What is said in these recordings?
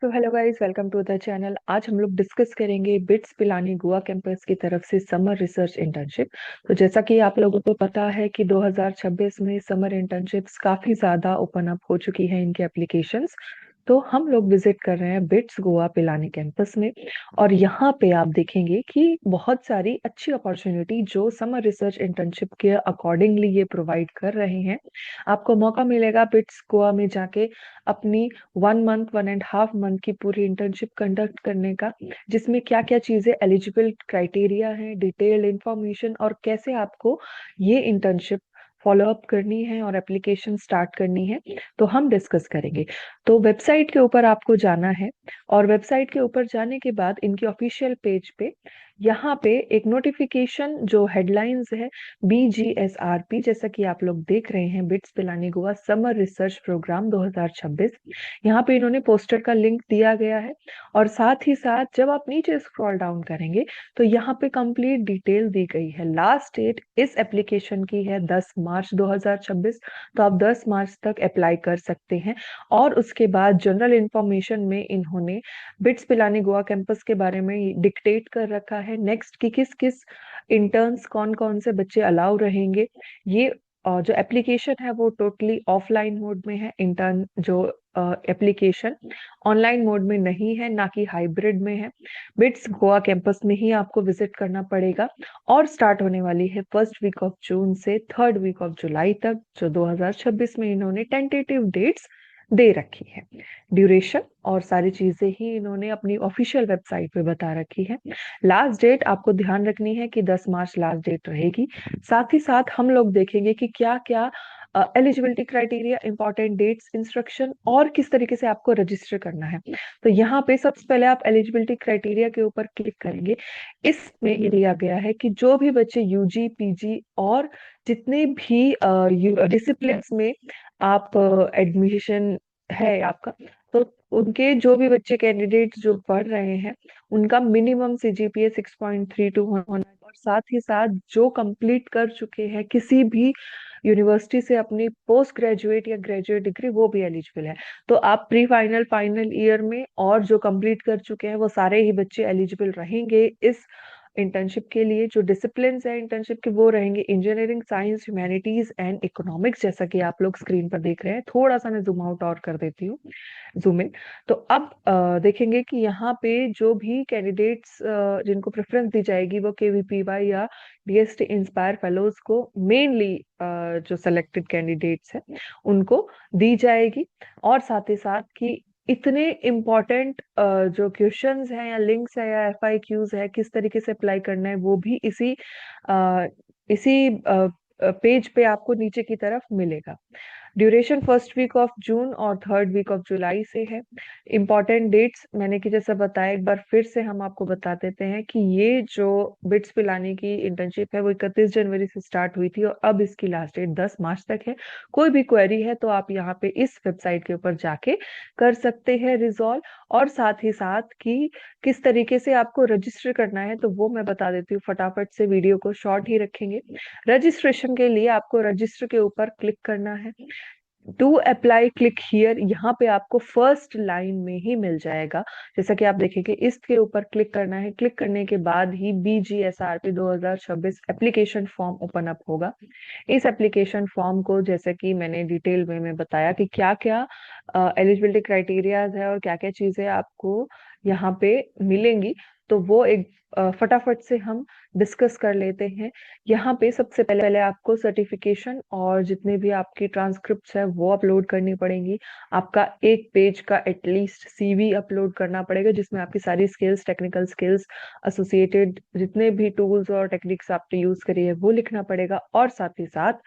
तो hello guys, welcome to the channel. आज हम लोग डिस्कस करेंगे बिट्स पिलानी गोवा कैंपस की तरफ से समर रिसर्च इंटर्नशिप। तो जैसा कि आप लोगों को पता है कि 2026 में समर इंटर्नशिप्स काफी ज्यादा ओपन अप हो चुकी है इनके एप्लीकेशंस। तो हम लोग विजिट कर रहे हैं बिट्स गोवा पिलानी कैंपस में। और यहाँ पे आप देखेंगे कि बहुत सारी अच्छी अपॉर्चुनिटी जो समर रिसर्च इंटर्नशिप के अकॉर्डिंगली ये प्रोवाइड कर रहे हैं। आपको मौका मिलेगा बिट्स गोवा में जाके अपनी 1 मंथ 1.5 मंथ की पूरी इंटर्नशिप कंडक्ट करने का, जिसमें क्या क्या चीजें एलिजिबल क्राइटेरिया है, डिटेल्ड इंफॉर्मेशन और कैसे आपको ये इंटर्नशिप फॉलो अप करनी है और एप्लीकेशन स्टार्ट करनी है, तो हम डिस्कस करेंगे। तो वेबसाइट के ऊपर आपको जाना है और वेबसाइट के ऊपर जाने के बाद इनकी ऑफिशियल पेज पे यहाँ पे एक नोटिफिकेशन जो हेडलाइंस है BGSRP, जैसा कि आप लोग देख रहे हैं, BITS Pilani Goa summer research programme 2026, यहाँ पे इन्होंने पोस्टर का लिंक दिया गया है। और साथ ही साथ जब आप नीचे स्क्रॉल डाउन करेंगे तो यहाँ पे कंप्लीट डिटेल दी गई है। लास्ट डेट इस एप्लीकेशन की है 10 मार्च 2026। तो आप 10 मार्च तक अप्लाई कर सकते हैं। और उसके बाद जनरल इंफॉर्मेशन में इन्होंने बिट्स पिलानी गोवा कैंपस के बारे में डिक्टेट कर रखा है नेक्स्ट कि किस किस इंटर्न्स कौन कौन से बच्चे अलाउ रहेंगे। ये जो एप्लीकेशन है वो टोटली ऑफलाइन मोड में है। इंटर्न जो एप्लीकेशन ऑनलाइन मोड में नहीं है, ना कि हाइब्रिड में है। बिट्स गोवा कैंपस में ही आपको विजिट करना पड़ेगा। और स्टार्ट होने वाली है फर्स्ट वीक ऑफ जून से थर्ड वीक ऑफ जुलाई तक, जो 2026 में इन्होंने टेंटेटिव डेट्स दे रखी है। ड्यूरेशन और सारी चीजें ही इन्होंने अपनी ऑफिशियल वेबसाइट पे बता रखी है। लास्ट डेट आपको ध्यान रखनी है कि 10 मार्च लास्ट डेट रहेगी। साथ ही साथ हम लोग देखेंगे कि क्या क्या eligibility criteria, important dates, instruction और किस तरीके से आपको रजिस्टर करना है। तो यहाँ पे सबसे पहले आप एलिजिबिलिटी क्राइटेरिया के ऊपर क्लिक करेंगे। इसमें ये दिया गया है कि जो भी बच्चे यूजी पीजी और जितने भी डिसिप्लिन में आप एडमिशन है आपका, तो उनके जो भी बच्चे कैंडिडेट जो पढ़ रहे हैं उनका मिनिमम CGPA 6.32 होना है। और साथ ही साथ जो कंप्लीट कर चुके हैं किसी भी यूनिवर्सिटी से अपनी पोस्ट ग्रेजुएट या ग्रेजुएट डिग्री, वो भी एलिजिबल है। तो आप प्री फाइनल फाइनल ईयर में और जो कंप्लीट कर चुके हैं वो सारे ही बच्चे एलिजिबल रहेंगे इस इंटर्नशिप के लिए। जो डिसिप्लिन है इंटर्नशिप के वो रहेंगे engineering, science, humanities and economics, जैसा कि आप लोग स्क्रीन पर देख रहे हैं। थोड़ा सा मैं जूम आउट और कर देती हूँ, जूम इन। तो अब देखेंगे कि यहाँ पे जो भी कैंडिडेट्स जिनको प्रेफरेंस दी जाएगी वो KVPY या DST इंस्पायर फेलोज को मेनली जो सेलेक्टेड कैंडिडेट्स हैं उनको दी जाएगी। और साथ ही साथ कि इतने इम्पोर्टेंट जो क्वेश्चंस हैं या लिंक्स है या FIQs है, किस तरीके से अप्लाई करना है, वो भी इसी पेज पे आपको नीचे की तरफ मिलेगा। Duration first week of June और थर्ड वीक ऑफ जुलाई से है। इंपॉर्टेंट डेट्स मैंने कि जैसा बताया, एक बार फिर से हम आपको बता देते हैं कि ये जो बिट्स पिलानी की इंटर्नशिप है वो 31 जनवरी से स्टार्ट हुई थी और अब इसकी लास्ट डेट 10 मार्च तक है। कोई भी क्वेरी है तो आप यहाँ पे इस वेबसाइट के ऊपर जाके कर सकते हैं रिजॉल्व। और साथ ही साथ कि किस तरीके से आपको रजिस्टर करना है तो वो मैं बता देती हूँ, फटाफट से वीडियो को शॉर्ट ही रखेंगे। रजिस्ट्रेशन के लिए आपको रजिस्टर के ऊपर क्लिक करना है। टू अप्लाई क्लिक हियर, यहाँ पे आपको फर्स्ट लाइन में ही मिल जाएगा। जैसा कि आप देखेंगे इसके ऊपर क्लिक करना है। क्लिक करने के बाद ही BGSRP 2026 application form open up होगा। इस एप्लीकेशन फॉर्म को, जैसे कि मैंने डिटेल में बताया कि क्या क्या एलिजिबिलिटी क्राइटेरियाज है और क्या क्या चीजें आपको यहाँ पे मिलेंगी, तो वो एक फटाफट से हम डिस्कस कर लेते हैं। यहाँ पे सबसे पहले आपको सर्टिफिकेशन और जितने भी आपकी ट्रांसक्रिप्ट्स है वो अपलोड करनी पड़ेंगी। आपका एक पेज का एटलीस्ट CV अपलोड करना पड़ेगा, जिसमें आपकी सारी स्किल्स, टेक्निकल स्किल्स, एसोसिएटेड जितने भी टूल्स और टेक्निक्स आपने यूज करी है वो लिखना पड़ेगा। और साथ ही साथ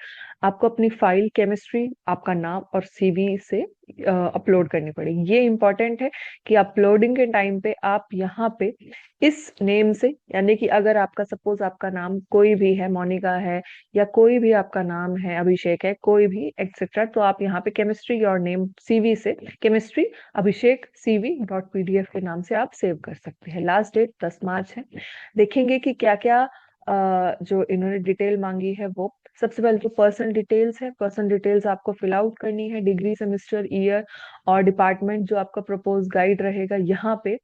आपको अपनी फाइल केमिस्ट्री, आपका नाम और CV से अपलोड करनी पड़ेगी। ये इंपॉर्टेंट है कि अपलोडिंग के टाइम पे आप यहाँ पे इस नेम से, यानी कि अगर आपका सपोज आपका नाम कोई भी है, मोनिका है, या कोई भी आपका नाम है, अभिषेक है, कोई भी एक्सेट्रा, तो आप यहाँ पे केमिस्ट्री योर नेम CV से केमिस्ट्री अभिषेक CV.PDF के नाम से आप सेव कर सकते हैं। लास्ट डेट 10 मार्च है। देखेंगे कि क्या क्या जो इन्होंने डिटेल मांगी है वो सबसे पहले तो पर्सनल डिटेल्स है, पर्सनल डिटेल्स आपको फिल आउट करनी है, डिग्री, सेमेस्टर, ईयर और डिपार्टमेंट जो आपका प्रपोज गाइड रहेगा। यहाँ पे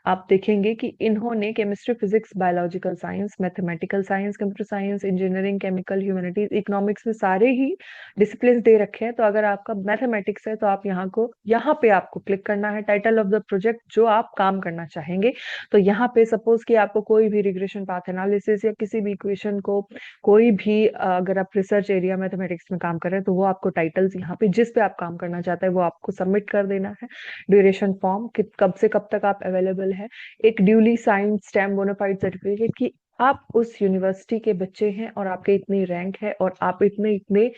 आप देखेंगे कि इन्होंने chemistry, physics, biological science, mathematical science, computer science, engineering, chemical, humanities, economics में सारे ही डिसिप्लिन दे रखे हैं। तो अगर आपका मैथमेटिक्स है तो आप यहाँ पे आपको क्लिक करना है, टाइटल ऑफ द प्रोजेक्ट जो आप काम करना चाहेंगे। तो यहाँ पे सपोज कि आपको कोई भी रिग्रेशन पाथ एनालिसिस या किसी भी इक्वेशन को कोई भी अगर आप रिसर्च एरिया मैथमेटिक्स में काम कर रहे हैं तो वो आपको टाइटल्स यहाँ पे जिस पे आप काम करना चाहते हैं वो आपको सबमिट कर देना है। ड्यूरेशन फॉर्म कब से कब तक आप अवेलेबल है, एक duly signed stamp bona fide certificate कि आप उस यूनिवर्सिटी के बच्चे हैं और आपके इतनी रैंक है और आप इतने इतने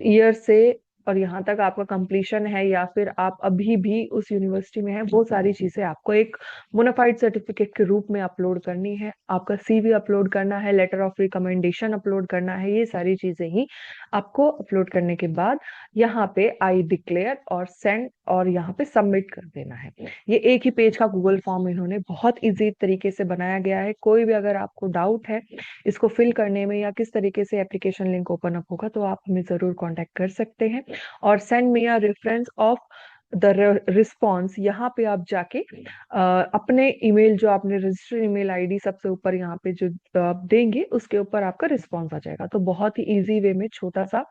ईयर से और यहाँ तक आपका कंप्लीशन है या फिर आप अभी भी उस यूनिवर्सिटी में हैं, वो सारी चीजें आपको एक बोनाफाइड सर्टिफिकेट के रूप में अपलोड करनी है। आपका सीवी अपलोड करना है, लेटर ऑफ रिकमेंडेशन अपलोड करना है, ये सारी चीजें ही आपको अपलोड करने के बाद यहाँ पे आई डिक्लेयर और सेंड और यहाँ पे सबमिट कर देना है। ये एक ही पेज का गूगल फॉर्म इन्होंने बहुत इजी तरीके से बनाया गया है। कोई भी अगर आपको डाउट है इसको फिल करने में या किस तरीके से एप्लीकेशन लिंक ओपन अप होगा तो आप हमें जरूर कांटेक्ट कर सकते हैं। और send me a reference of the response, यहाँ पे आप जाके अपने ईमेल जो आपने रजिस्टर्ड ईमेल आईडी सबसे ऊपर यहाँ पे जो आप देंगे उसके ऊपर आपका रिस्पॉन्स आ जाएगा। तो बहुत ही इजी वे में छोटा सा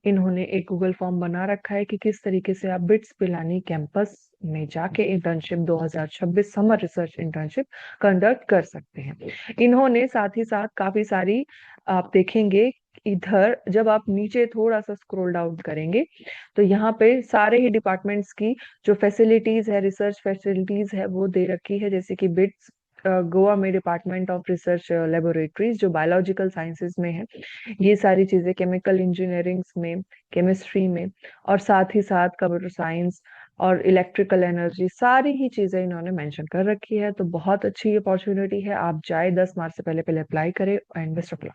इन्होंने एक गूगल फॉर्म बना रखा है कि किस तरीके से आप बिट्स पिलानी कैंपस में जाके internship 2026 summer research internship conduct कर सकते हैं। इन्होंने साथ ही साथ काफी सारी, आप देखेंगे इधर जब आप नीचे थोड़ा सा स्क्रॉल डाउन करेंगे तो यहाँ पे सारे ही डिपार्टमेंट्स की जो फैसिलिटीज है, रिसर्च फैसिलिटीज है वो दे रखी है। जैसे कि बिट्स गोवा में डिपार्टमेंट ऑफ रिसर्च लेबोरेटरीज जो बायोलॉजिकल साइंसेज में है, ये सारी चीजें केमिकल इंजीनियरिंग में, केमिस्ट्री में और साथ ही साथ कंप्यूटर साइंस और इलेक्ट्रिकल एनर्जी, सारी ही चीजें इन्होंने मेंशन कर रखी है। तो बहुत अच्छी अपॉर्चुनिटी है, आप जाए 10 मार्च से पहले पहले अप्लाई करें एंड बेस्ट ऑफ लक।